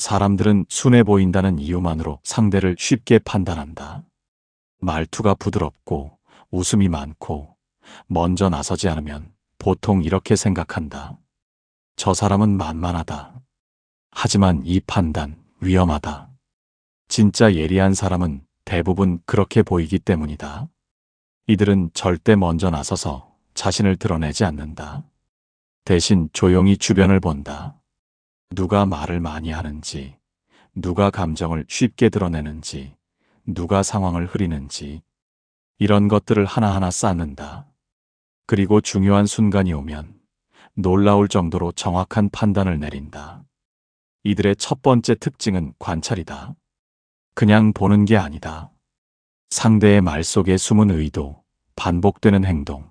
사람들은 순해 보인다는 이유만으로 상대를 쉽게 판단한다. 말투가 부드럽고 웃음이 많고 먼저 나서지 않으면 보통 이렇게 생각한다. 저 사람은 만만하다. 하지만 이 판단 위험하다. 진짜 예리한 사람은 대부분 그렇게 보이기 때문이다. 이들은 절대 먼저 나서서 자신을 드러내지 않는다. 대신 조용히 주변을 본다. 누가 말을 많이 하는지, 누가 감정을 쉽게 드러내는지, 누가 상황을 흐리는지, 이런 것들을 하나하나 쌓는다. 그리고 중요한 순간이 오면 놀라울 정도로 정확한 판단을 내린다. 이들의 첫 번째 특징은 관찰이다. 그냥 보는 게 아니다. 상대의 말 속에 숨은 의도, 반복되는 행동,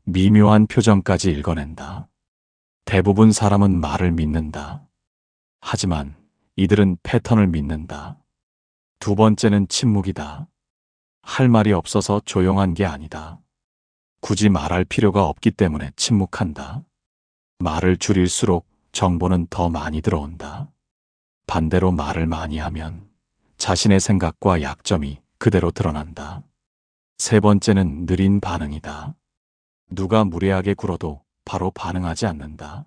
미묘한 표정까지 읽어낸다. 대부분 사람은 말을 믿는다. 하지만 이들은 패턴을 믿는다. 두 번째는 침묵이다. 할 말이 없어서 조용한 게 아니다. 굳이 말할 필요가 없기 때문에 침묵한다. 말을 줄일수록 정보는 더 많이 들어온다. 반대로 말을 많이 하면 자신의 생각과 약점이 그대로 드러난다. 세 번째는 느린 반응이다. 누가 무례하게 굴어도 바로 반응하지 않는다.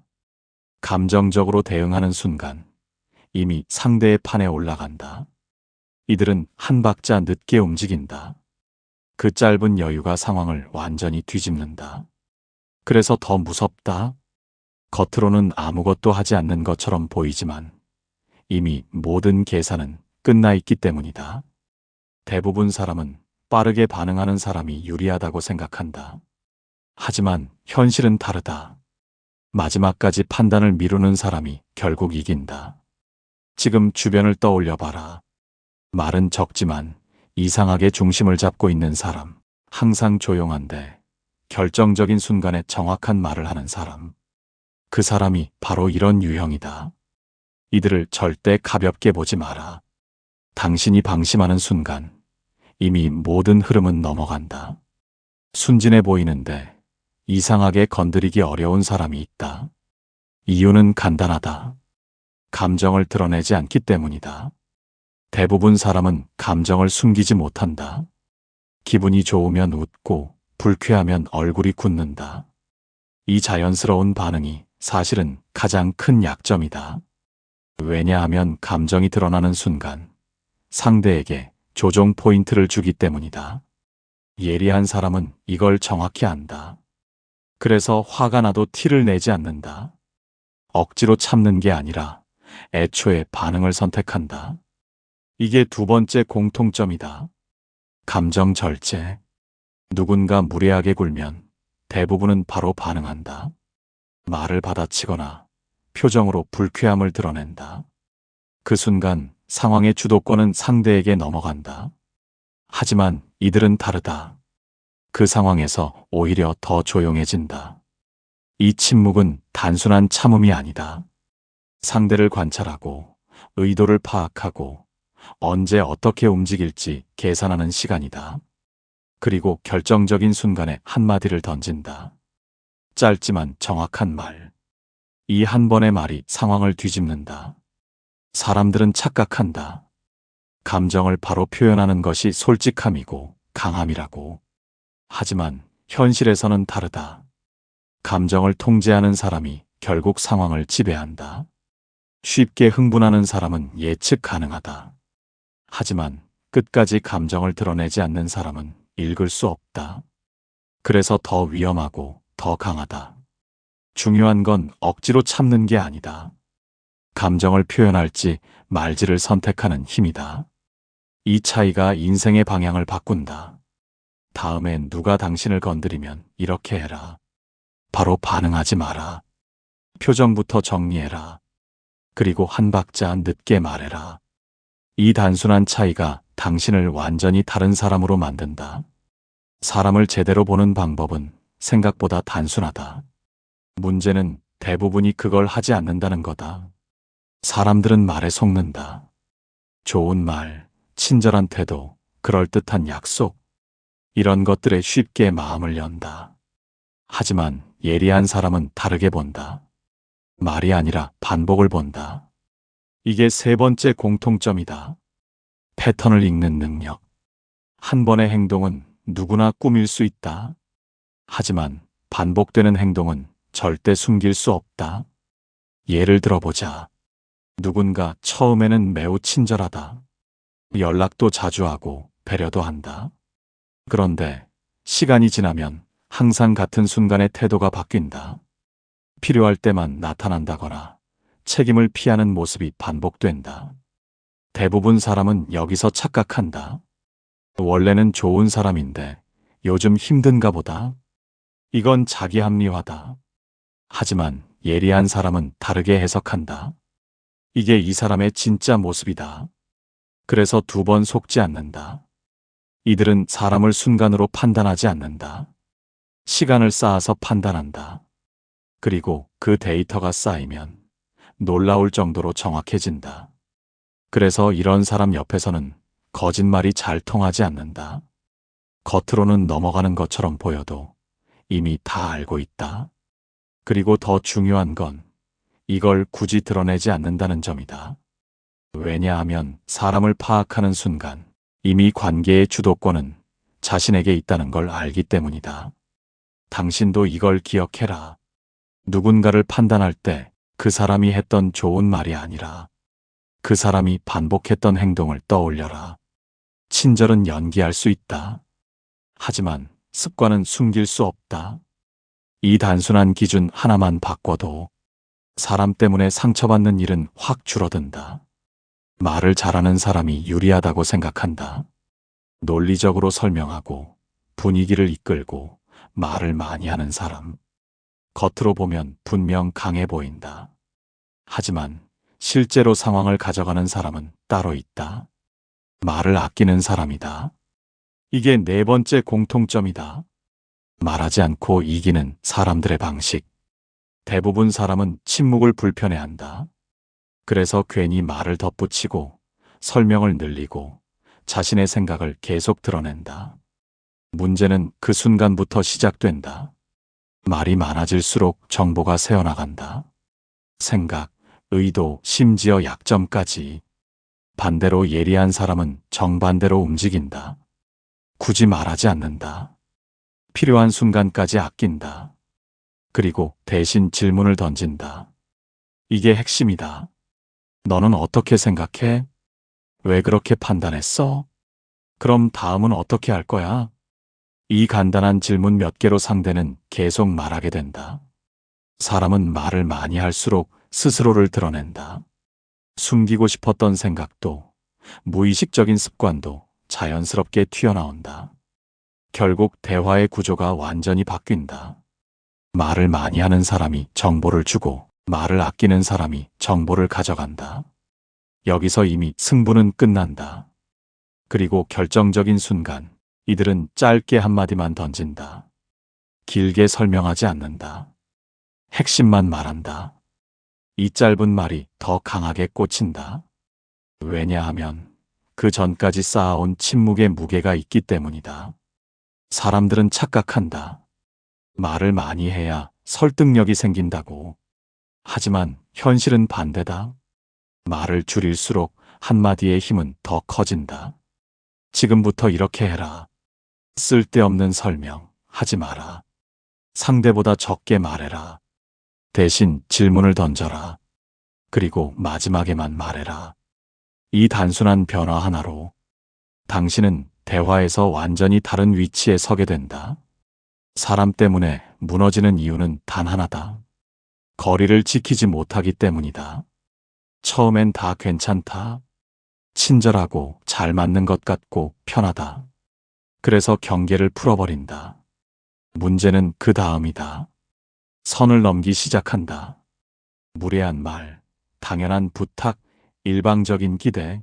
감정적으로 대응하는 순간 이미 상대의 판에 올라간다. 이들은 한 박자 늦게 움직인다. 그 짧은 여유가 상황을 완전히 뒤집는다. 그래서 더 무섭다. 겉으로는 아무것도 하지 않는 것처럼 보이지만 이미 모든 계산은 끝나 있기 때문이다. 대부분 사람은 빠르게 반응하는 사람이 유리하다고 생각한다. 하지만 현실은 다르다. 마지막까지 판단을 미루는 사람이 결국 이긴다. 지금 주변을 떠올려 봐라. 말은 적지만 이상하게 중심을 잡고 있는 사람, 항상 조용한데 결정적인 순간에 정확한 말을 하는 사람. 그 사람이 바로 이런 유형이다. 이들을 절대 가볍게 보지 마라. 당신이 방심하는 순간 이미 모든 흐름은 넘어간다. 순진해 보이는데 이상하게 건드리기 어려운 사람이 있다. 이유는 간단하다. 감정을 드러내지 않기 때문이다. 대부분 사람은 감정을 숨기지 못한다. 기분이 좋으면 웃고 불쾌하면 얼굴이 굳는다. 이 자연스러운 반응이 사실은 가장 큰 약점이다. 왜냐하면 감정이 드러나는 순간 상대에게 조종 포인트를 주기 때문이다. 예리한 사람은 이걸 정확히 안다. 그래서 화가 나도 티를 내지 않는다. 억지로 참는 게 아니라 애초에 반응을 선택한다. 이게 두 번째 공통점이다. 감정 절제. 누군가 무례하게 굴면 대부분은 바로 반응한다. 말을 받아치거나 표정으로 불쾌함을 드러낸다. 그 순간 상황의 주도권은 상대에게 넘어간다. 하지만 이들은 다르다. 그 상황에서 오히려 더 조용해진다. 이 침묵은 단순한 참음이 아니다. 상대를 관찰하고 의도를 파악하고 언제 어떻게 움직일지 계산하는 시간이다. 그리고 결정적인 순간에 한마디를 던진다. 짧지만 정확한 말. 이 한 번의 말이 상황을 뒤집는다. 사람들은 착각한다. 감정을 바로 표현하는 것이 솔직함이고 강함이라고. 하지만 현실에서는 다르다. 감정을 통제하는 사람이 결국 상황을 지배한다. 쉽게 흥분하는 사람은 예측 가능하다. 하지만 끝까지 감정을 드러내지 않는 사람은 읽을 수 없다. 그래서 더 위험하고 더 강하다. 중요한 건 억지로 참는 게 아니다. 감정을 표현할지 말지를 선택하는 힘이다. 이 차이가 인생의 방향을 바꾼다. 다음엔 누가 당신을 건드리면 이렇게 해라. 바로 반응하지 마라. 표정부터 정리해라. 그리고 한 박자 늦게 말해라. 이 단순한 차이가 당신을 완전히 다른 사람으로 만든다. 사람을 제대로 보는 방법은 생각보다 단순하다. 문제는 대부분이 그걸 하지 않는다는 거다. 사람들은 말에 속는다. 좋은 말, 친절한 태도, 그럴듯한 약속, 이런 것들에 쉽게 마음을 연다. 하지만 예리한 사람은 다르게 본다. 말이 아니라 반복을 본다. 이게 세 번째 공통점이다. 패턴을 읽는 능력. 한 번의 행동은 누구나 꾸밀 수 있다. 하지만 반복되는 행동은 절대 숨길 수 없다. 예를 들어보자. 누군가 처음에는 매우 친절하다. 연락도 자주 하고 배려도 한다. 그런데 시간이 지나면 항상 같은 순간에 태도가 바뀐다. 필요할 때만 나타난다거나 책임을 피하는 모습이 반복된다. 대부분 사람은 여기서 착각한다. 원래는 좋은 사람인데 요즘 힘든가 보다. 이건 자기 합리화다. 하지만 예리한 사람은 다르게 해석한다. 이게 이 사람의 진짜 모습이다. 그래서 두 번 속지 않는다. 이들은 사람을 순간으로 판단하지 않는다. 시간을 쌓아서 판단한다. 그리고 그 데이터가 쌓이면 놀라울 정도로 정확해진다. 그래서 이런 사람 옆에서는 거짓말이 잘 통하지 않는다. 겉으로는 넘어가는 것처럼 보여도 이미 다 알고 있다. 그리고 더 중요한 건 이걸 굳이 드러내지 않는다는 점이다. 왜냐하면 사람을 파악하는 순간 이미 관계의 주도권은 자신에게 있다는 걸 알기 때문이다. 당신도 이걸 기억해라. 누군가를 판단할 때 그 사람이 했던 좋은 말이 아니라 그 사람이 반복했던 행동을 떠올려라. 친절은 연기할 수 있다. 하지만 습관은 숨길 수 없다. 이 단순한 기준 하나만 바꿔도 사람 때문에 상처받는 일은 확 줄어든다. 말을 잘하는 사람이 유리하다고 생각한다. 논리적으로 설명하고 분위기를 이끌고 말을 많이 하는 사람. 겉으로 보면 분명 강해 보인다. 하지만 실제로 상황을 가져가는 사람은 따로 있다. 말을 아끼는 사람이다. 이게 네 번째 공통점이다. 말하지 않고 이기는 사람들의 방식. 대부분 사람은 침묵을 불편해한다. 그래서 괜히 말을 덧붙이고 설명을 늘리고 자신의 생각을 계속 드러낸다. 문제는 그 순간부터 시작된다. 말이 많아질수록 정보가 새어나간다. 생각, 의도, 심지어 약점까지. 반대로 예리한 사람은 정반대로 움직인다. 굳이 말하지 않는다. 필요한 순간까지 아낀다. 그리고 대신 질문을 던진다. 이게 핵심이다. 너는 어떻게 생각해? 왜 그렇게 판단했어? 그럼 다음은 어떻게 할 거야? 이 간단한 질문 몇 개로 상대는 계속 말하게 된다. 사람은 말을 많이 할수록 스스로를 드러낸다. 숨기고 싶었던 생각도 무의식적인 습관도 자연스럽게 튀어나온다. 결국 대화의 구조가 완전히 바뀐다. 말을 많이 하는 사람이 정보를 주고 말을 아끼는 사람이 정보를 가져간다. 여기서 이미 승부는 끝난다. 그리고 결정적인 순간 이들은 짧게 한마디만 던진다. 길게 설명하지 않는다. 핵심만 말한다. 이 짧은 말이 더 강하게 꽂힌다. 왜냐하면 그 전까지 쌓아온 침묵의 무게가 있기 때문이다. 사람들은 착각한다. 말을 많이 해야 설득력이 생긴다고. 하지만 현실은 반대다. 말을 줄일수록 한마디의 힘은 더 커진다. 지금부터 이렇게 해라. 쓸데없는 설명 하지 마라. 상대보다 적게 말해라. 대신 질문을 던져라. 그리고 마지막에만 말해라. 이 단순한 변화 하나로 당신은 대화에서 완전히 다른 위치에 서게 된다. 사람 때문에 무너지는 이유는 단 하나다. 거리를 지키지 못하기 때문이다. 처음엔 다 괜찮다. 친절하고 잘 맞는 것 같고 편하다. 그래서 경계를 풀어버린다. 문제는 그 다음이다. 선을 넘기 시작한다. 무례한 말, 당연한 부탁, 일방적인 기대.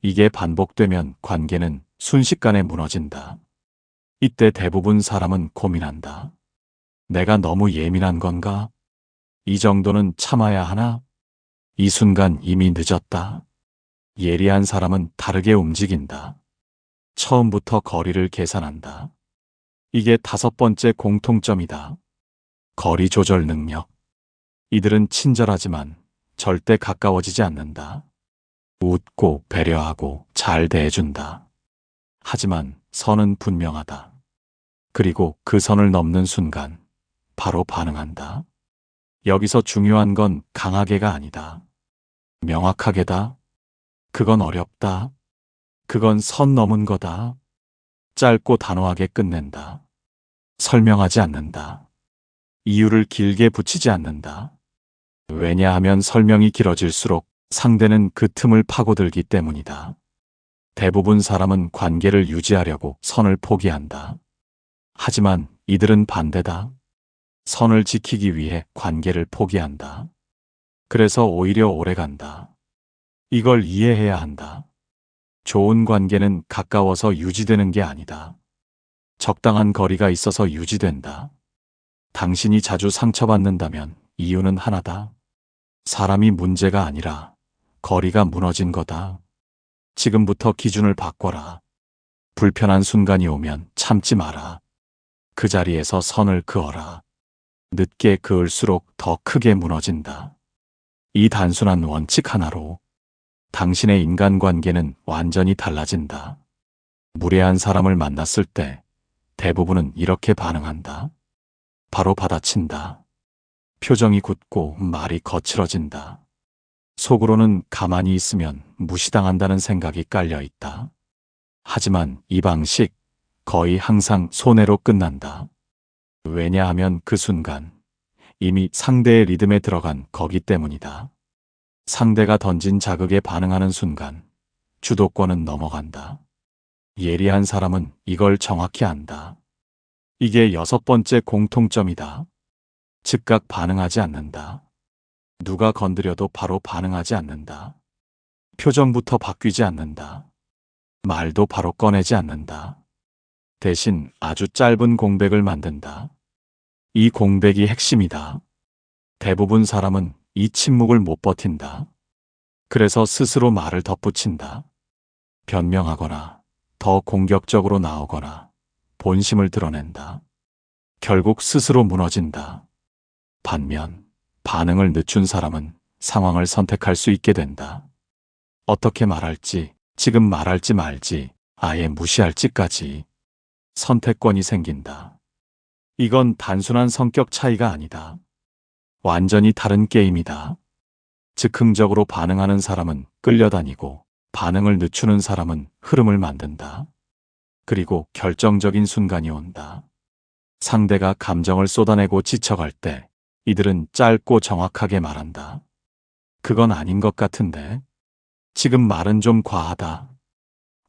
이게 반복되면 관계는 순식간에 무너진다. 이때 대부분 사람은 고민한다. 내가 너무 예민한 건가? 이 정도는 참아야 하나? 이 순간 이미 늦었다. 예리한 사람은 다르게 움직인다. 처음부터 거리를 계산한다. 이게 다섯 번째 공통점이다. 거리 조절 능력. 이들은 친절하지만 절대 가까워지지 않는다. 웃고 배려하고 잘 대해준다. 하지만 선은 분명하다. 그리고 그 선을 넘는 순간 바로 반응한다. 여기서 중요한 건 강하게가 아니다. 명확하게다. 그건 어렵다. 그건 선 넘은 거다. 짧고 단호하게 끝낸다. 설명하지 않는다. 이유를 길게 붙이지 않는다. 왜냐하면 설명이 길어질수록 상대는 그 틈을 파고들기 때문이다. 대부분 사람은 관계를 유지하려고 선을 포기한다. 하지만 이들은 반대다. 선을 지키기 위해 관계를 포기한다. 그래서 오히려 오래간다. 이걸 이해해야 한다. 좋은 관계는 가까워서 유지되는 게 아니다. 적당한 거리가 있어서 유지된다. 당신이 자주 상처받는다면 이유는 하나다. 사람이 문제가 아니라 거리가 무너진 거다. 지금부터 기준을 바꿔라. 불편한 순간이 오면 참지 마라. 그 자리에서 선을 그어라. 늦게 그을수록 더 크게 무너진다. 이 단순한 원칙 하나로 당신의 인간관계는 완전히 달라진다. 무례한 사람을 만났을 때 대부분은 이렇게 반응한다. 바로 받아친다. 표정이 굳고 말이 거칠어진다. 속으로는 가만히 있으면 무시당한다는 생각이 깔려 있다. 하지만 이 방식 거의 항상 손해로 끝난다. 왜냐하면 그 순간 이미 상대의 리듬에 들어간 거기 때문이다. 상대가 던진 자극에 반응하는 순간 주도권은 넘어간다. 예리한 사람은 이걸 정확히 안다. 이게 6번째 공통점이다. 즉각 반응하지 않는다. 누가 건드려도 바로 반응하지 않는다. 표정부터 바뀌지 않는다. 말도 바로 꺼내지 않는다. 대신 아주 짧은 공백을 만든다. 이 공백이 핵심이다. 대부분 사람은 이 침묵을 못 버틴다. 그래서 스스로 말을 덧붙인다. 변명하거나 더 공격적으로 나오거나 본심을 드러낸다. 결국 스스로 무너진다. 반면 반응을 늦춘 사람은 상황을 선택할 수 있게 된다. 어떻게 말할지, 지금 말할지 말지, 아예 무시할지까지 선택권이 생긴다. 이건 단순한 성격 차이가 아니다. 완전히 다른 게임이다. 즉흥적으로 반응하는 사람은 끌려다니고 반응을 늦추는 사람은 흐름을 만든다. 그리고 결정적인 순간이 온다. 상대가 감정을 쏟아내고 지쳐갈 때 이들은 짧고 정확하게 말한다. 그건 아닌 것 같은데. 지금 말은 좀 과하다.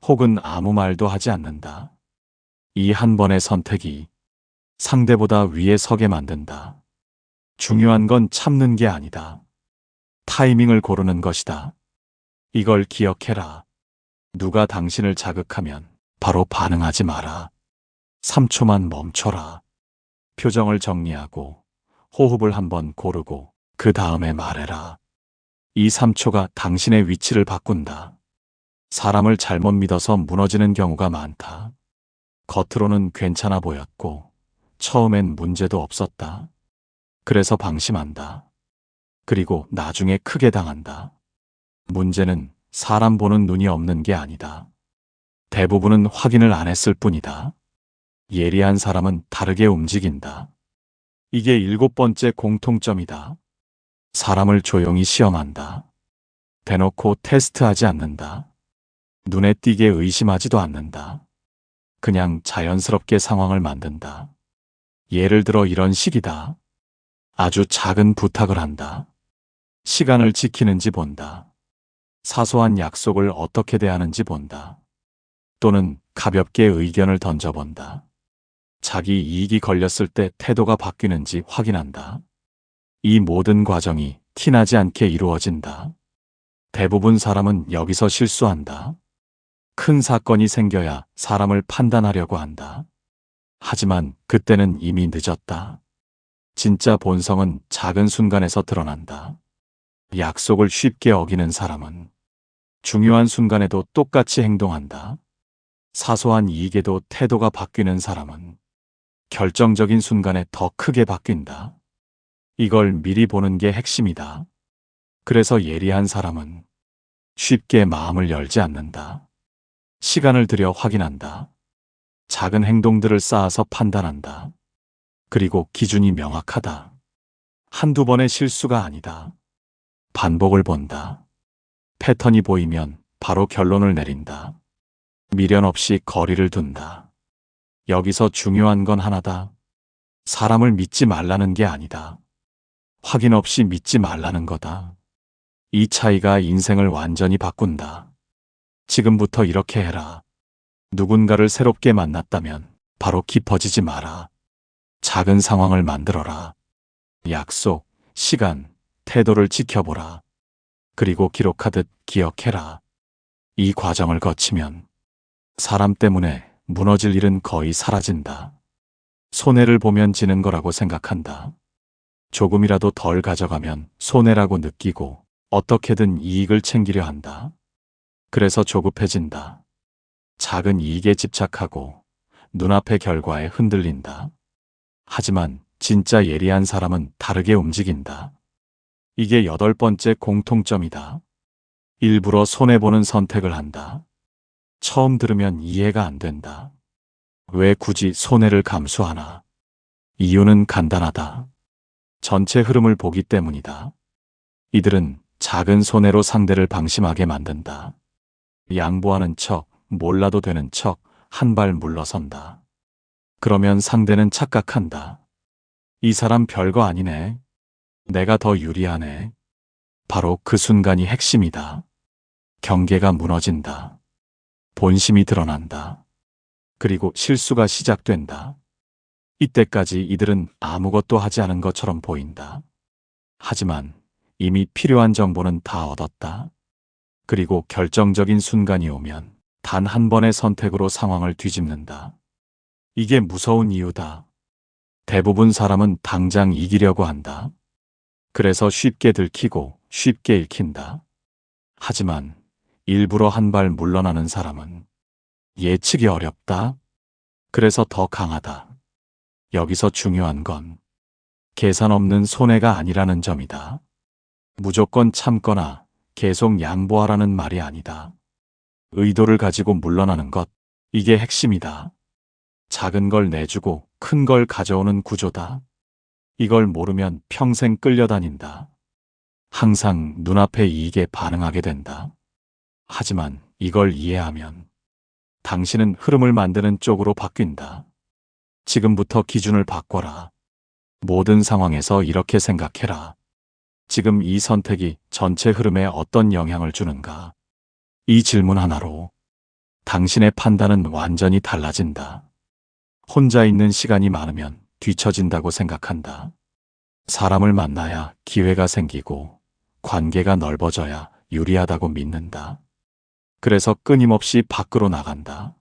혹은 아무 말도 하지 않는다. 이 한 번의 선택이 상대보다 위에 서게 만든다. 중요한 건 참는 게 아니다. 타이밍을 고르는 것이다. 이걸 기억해라. 누가 당신을 자극하면 바로 반응하지 마라. 3초만 멈춰라. 표정을 정리하고 호흡을 한번 고르고 그 다음에 말해라. 이 3초가 당신의 위치를 바꾼다. 사람을 잘못 믿어서 무너지는 경우가 많다. 겉으로는 괜찮아 보였고 처음엔 문제도 없었다. 그래서 방심한다. 그리고 나중에 크게 당한다. 문제는 사람 보는 눈이 없는 게 아니다. 대부분은 확인을 안 했을 뿐이다. 예리한 사람은 다르게 움직인다. 이게 7번째 공통점이다. 사람을 조용히 시험한다. 대놓고 테스트하지 않는다. 눈에 띄게 의심하지도 않는다. 그냥 자연스럽게 상황을 만든다. 예를 들어 이런 식이다. 아주 작은 부탁을 한다. 시간을 지키는지 본다. 사소한 약속을 어떻게 대하는지 본다. 또는 가볍게 의견을 던져본다. 자기 이익이 걸렸을 때 태도가 바뀌는지 확인한다. 이 모든 과정이 티나지 않게 이루어진다. 대부분 사람은 여기서 실수한다. 큰 사건이 생겨야 사람을 판단하려고 한다. 하지만 그때는 이미 늦었다. 진짜 본성은 작은 순간에서 드러난다. 약속을 쉽게 어기는 사람은 중요한 순간에도 똑같이 행동한다. 사소한 이익에도 태도가 바뀌는 사람은 결정적인 순간에 더 크게 바뀐다. 이걸 미리 보는 게 핵심이다. 그래서 예리한 사람은 쉽게 마음을 열지 않는다. 시간을 들여 확인한다. 작은 행동들을 쌓아서 판단한다. 그리고 기준이 명확하다. 한두 번의 실수가 아니다. 반복을 본다. 패턴이 보이면 바로 결론을 내린다. 미련 없이 거리를 둔다. 여기서 중요한 건 하나다. 사람을 믿지 말라는 게 아니다. 확인 없이 믿지 말라는 거다. 이 차이가 인생을 완전히 바꾼다. 지금부터 이렇게 해라. 누군가를 새롭게 만났다면 바로 깊어지지 마라. 작은 상황을 만들어라. 약속, 시간, 태도를 지켜보라. 그리고 기록하듯 기억해라. 이 과정을 거치면 사람 때문에 무너질 일은 거의 사라진다. 손해를 보면 지는 거라고 생각한다. 조금이라도 덜 가져가면 손해라고 느끼고 어떻게든 이익을 챙기려 한다. 그래서 조급해진다. 작은 이익에 집착하고 눈앞의 결과에 흔들린다. 하지만 진짜 예리한 사람은 다르게 움직인다. 이게 8번째 공통점이다. 일부러 손해보는 선택을 한다. 처음 들으면 이해가 안 된다. 왜 굳이 손해를 감수하나? 이유는 간단하다. 전체 흐름을 보기 때문이다. 이들은 작은 손해로 상대를 방심하게 만든다. 양보하는 척, 몰라도 되는 척, 한 발 물러선다. 그러면 상대는 착각한다. 이 사람 별거 아니네. 내가 더 유리하네. 바로 그 순간이 핵심이다. 경계가 무너진다. 본심이 드러난다. 그리고 실수가 시작된다. 이때까지 이들은 아무것도 하지 않은 것처럼 보인다. 하지만 이미 필요한 정보는 다 얻었다. 그리고 결정적인 순간이 오면 단 한 번의 선택으로 상황을 뒤집는다. 이게 무서운 이유다. 대부분 사람은 당장 이기려고 한다. 그래서 쉽게 들키고 쉽게 읽힌다. 하지만 일부러 한 발 물러나는 사람은 예측이 어렵다. 그래서 더 강하다. 여기서 중요한 건 계산 없는 손해가 아니라는 점이다. 무조건 참거나 계속 양보하라는 말이 아니다. 의도를 가지고 물러나는 것, 이게 핵심이다. 작은 걸 내주고 큰 걸 가져오는 구조다. 이걸 모르면 평생 끌려다닌다. 항상 눈앞의 이익에 반응하게 된다. 하지만 이걸 이해하면 당신은 흐름을 만드는 쪽으로 바뀐다. 지금부터 기준을 바꿔라. 모든 상황에서 이렇게 생각해라. 지금 이 선택이 전체 흐름에 어떤 영향을 주는가? 이 질문 하나로 당신의 판단은 완전히 달라진다. 혼자 있는 시간이 많으면 뒤처진다고 생각한다. 사람을 만나야 기회가 생기고 관계가 넓어져야 유리하다고 믿는다. 그래서 끊임없이 밖으로 나간다.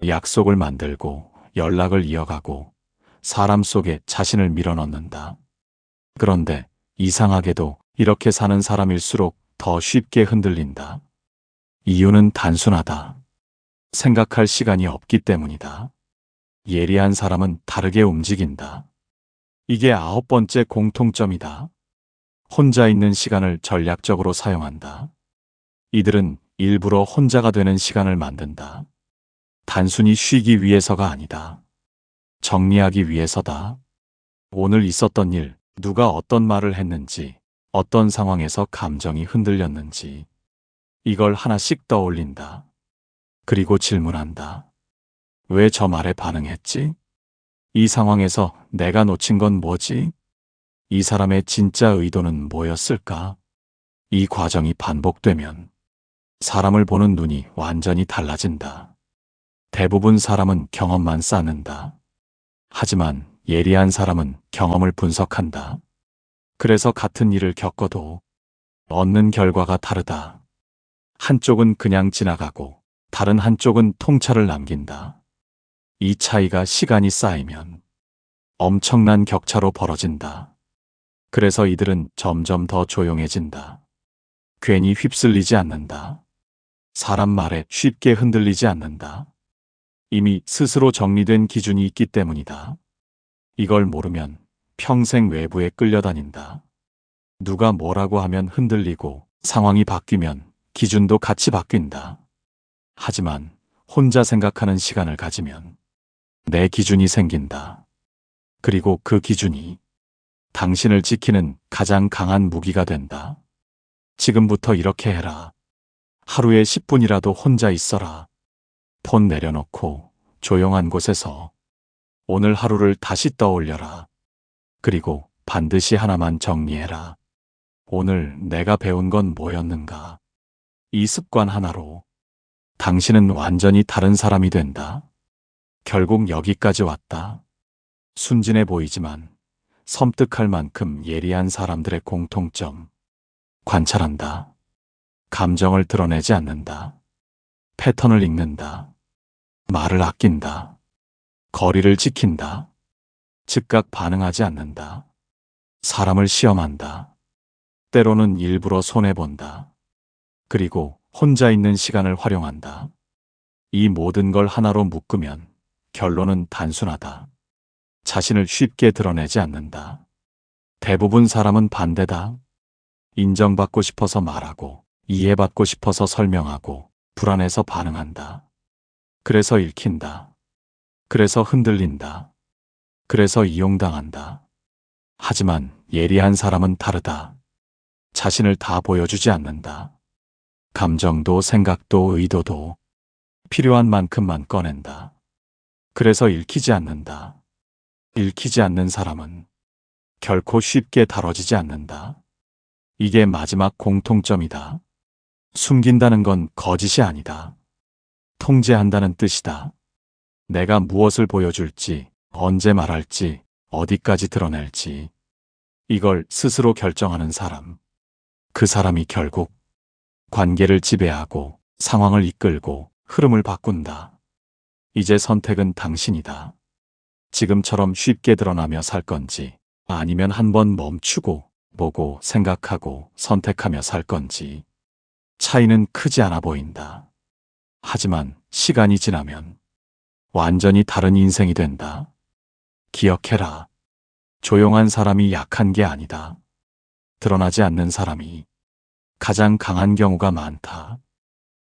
약속을 만들고 연락을 이어가고 사람 속에 자신을 밀어넣는다. 그런데 이상하게도 이렇게 사는 사람일수록 더 쉽게 흔들린다. 이유는 단순하다. 생각할 시간이 없기 때문이다. 예리한 사람은 다르게 움직인다. 이게 9번째 공통점이다. 혼자 있는 시간을 전략적으로 사용한다. 이들은 일부러 혼자가 되는 시간을 만든다. 단순히 쉬기 위해서가 아니다. 정리하기 위해서다. 오늘 있었던 일, 누가 어떤 말을 했는지, 어떤 상황에서 감정이 흔들렸는지, 이걸 하나씩 떠올린다. 그리고 질문한다. 왜 저 말에 반응했지? 이 상황에서 내가 놓친 건 뭐지? 이 사람의 진짜 의도는 뭐였을까? 이 과정이 반복되면 사람을 보는 눈이 완전히 달라진다. 대부분 사람은 경험만 쌓는다. 하지만 예리한 사람은 경험을 분석한다. 그래서 같은 일을 겪어도 얻는 결과가 다르다. 한쪽은 그냥 지나가고 다른 한쪽은 통찰을 남긴다. 이 차이가 시간이 쌓이면 엄청난 격차로 벌어진다. 그래서 이들은 점점 더 조용해진다. 괜히 휩쓸리지 않는다. 사람 말에 쉽게 흔들리지 않는다. 이미 스스로 정리된 기준이 있기 때문이다. 이걸 모르면 평생 외부에 끌려다닌다. 누가 뭐라고 하면 흔들리고 상황이 바뀌면 기준도 같이 바뀐다. 하지만 혼자 생각하는 시간을 가지면 내 기준이 생긴다. 그리고 그 기준이 당신을 지키는 가장 강한 무기가 된다. 지금부터 이렇게 해라. 하루에 10분이라도 혼자 있어라. 폰 내려놓고 조용한 곳에서 오늘 하루를 다시 떠올려라. 그리고 반드시 하나만 정리해라. 오늘 내가 배운 건 뭐였는가? 이 습관 하나로 당신은 완전히 다른 사람이 된다. 결국 여기까지 왔다. 순진해 보이지만 섬뜩할 만큼 예리한 사람들의 공통점. 관찰한다. 감정을 드러내지 않는다. 패턴을 읽는다. 말을 아낀다. 거리를 지킨다. 즉각 반응하지 않는다. 사람을 시험한다. 때로는 일부러 손해본다. 그리고 혼자 있는 시간을 활용한다. 이 모든 걸 하나로 묶으면 결론은 단순하다. 자신을 쉽게 드러내지 않는다. 대부분 사람은 반대다. 인정받고 싶어서 말하고, 이해받고 싶어서 설명하고, 불안해서 반응한다. 그래서 읽힌다. 그래서 흔들린다. 그래서 이용당한다. 하지만 예리한 사람은 다르다. 자신을 다 보여주지 않는다. 감정도 생각도 의도도 필요한 만큼만 꺼낸다. 그래서 읽히지 않는다. 읽히지 않는 사람은 결코 쉽게 다뤄지지 않는다. 이게 마지막 공통점이다. 숨긴다는 건 거짓이 아니다. 통제한다는 뜻이다. 내가 무엇을 보여줄지, 언제 말할지, 어디까지 드러낼지, 이걸 스스로 결정하는 사람. 그 사람이 결국 관계를 지배하고 상황을 이끌고 흐름을 바꾼다. 이제 선택은 당신이다. 지금처럼 쉽게 드러나며 살 건지, 아니면 한번 멈추고 보고 생각하고 선택하며 살 건지. 차이는 크지 않아 보인다. 하지만 시간이 지나면 완전히 다른 인생이 된다. 기억해라. 조용한 사람이 약한 게 아니다. 드러나지 않는 사람이 가장 강한 경우가 많다.